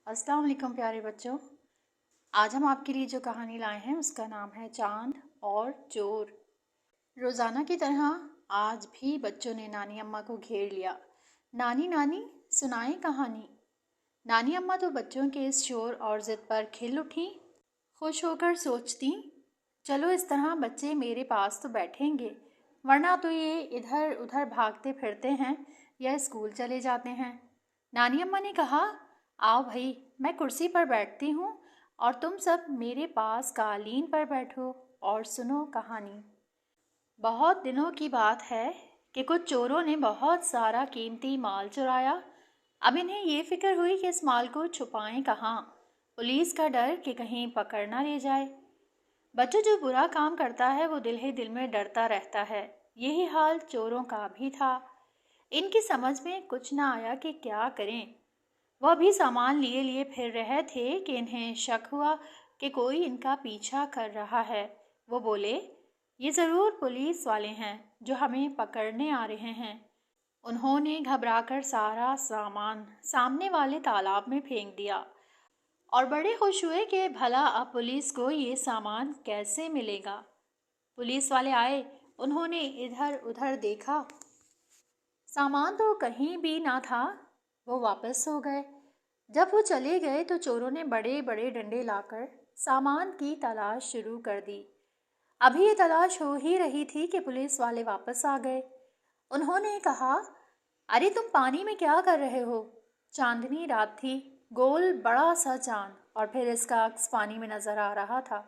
अस्सलाम वालेकुम प्यारे बच्चों। आज हम आपके लिए जो कहानी लाए हैं उसका नाम है चांद और चोर। रोज़ाना की तरह आज भी बच्चों ने नानी अम्मा को घेर लिया। नानी नानी सुनाएं कहानी। नानी अम्मा तो बच्चों के इस शोर और ज़िद पर खिल उठी। खुश होकर सोचती, चलो इस तरह बच्चे मेरे पास तो बैठेंगे, वरना तो ये इधर उधर भागते फिरते हैं या स्कूल चले जाते हैं। नानी अम्मा ने कहा, आओ भाई, मैं कुर्सी पर बैठती हूँ और तुम सब मेरे पास कालीन पर बैठो और सुनो कहानी। बहुत दिनों की बात है कि कुछ चोरों ने बहुत सारा कीमती माल चुराया। अब इन्हें ये फिक्र हुई कि इस माल को छुपाएं कहाँ। पुलिस का डर कि कहीं पकड़ ना ले जाए। बच्चों, जो बुरा काम करता है वो दिल ही दिल में डरता रहता है। यही हाल चोरों का भी था। इनकी समझ में कुछ ना आया कि क्या करें। वह भी सामान लिए लिए फिर रहे थे कि इन्हें शक हुआ कि कोई इनका पीछा कर रहा है। वो बोले, ये ज़रूर पुलिस वाले हैं जो हमें पकड़ने आ रहे हैं। उन्होंने घबराकर सारा सामान सामने वाले तालाब में फेंक दिया और बड़े खुश हुए कि भला अब पुलिस को ये सामान कैसे मिलेगा। पुलिस वाले आए, उन्होंने इधर उधर देखा, सामान तो कहीं भी ना था। वो वापस हो गए। जब वो चले गए तो चोरों ने बड़े बड़े डंडे लाकर सामान की तलाश शुरू कर दी। अभी ये तलाश हो ही रही थी कि पुलिस वाले वापस आ गए। उन्होंने कहा, अरे तुम पानी में क्या कर रहे हो? चांदनी रात थी, गोल बड़ा सा चांद और फिर इसका अक्स पानी में नजर आ रहा था।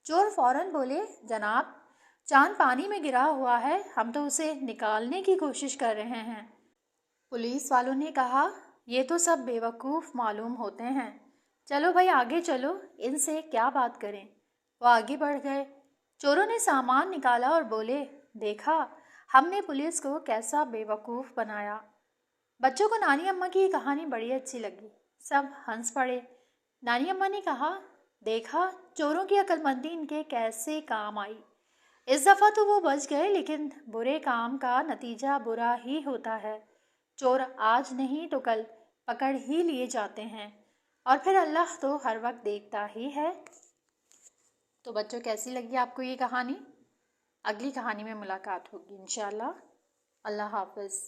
चोर फौरन बोले, जनाब, चांद पानी में गिरा हुआ है, हम तो उसे निकालने की कोशिश कर रहे हैं। पुलिस वालों ने कहा, ये तो सब बेवकूफ़ मालूम होते हैं, चलो भाई आगे चलो, इनसे क्या बात करें। वो आगे बढ़ गए। चोरों ने सामान निकाला और बोले, देखा, हमने पुलिस को कैसा बेवकूफ़ बनाया। बच्चों को नानी अम्मा की ये कहानी बड़ी अच्छी लगी। सब हंस पड़े। नानी अम्मा ने कहा, देखा, चोरों की अक्लमंदी इनके कैसे काम आई। इस दफ़ा तो वो बच गए, लेकिन बुरे काम का नतीजा बुरा ही होता है। चोर आज नहीं तो कल पकड़ ही लिए जाते हैं और फिर अल्लाह तो हर वक्त देखता ही है। तो बच्चों, कैसी लगी आपको ये कहानी? अगली कहानी में मुलाकात होगी इंशाल्लाह। अल्लाह हाफ़िज़।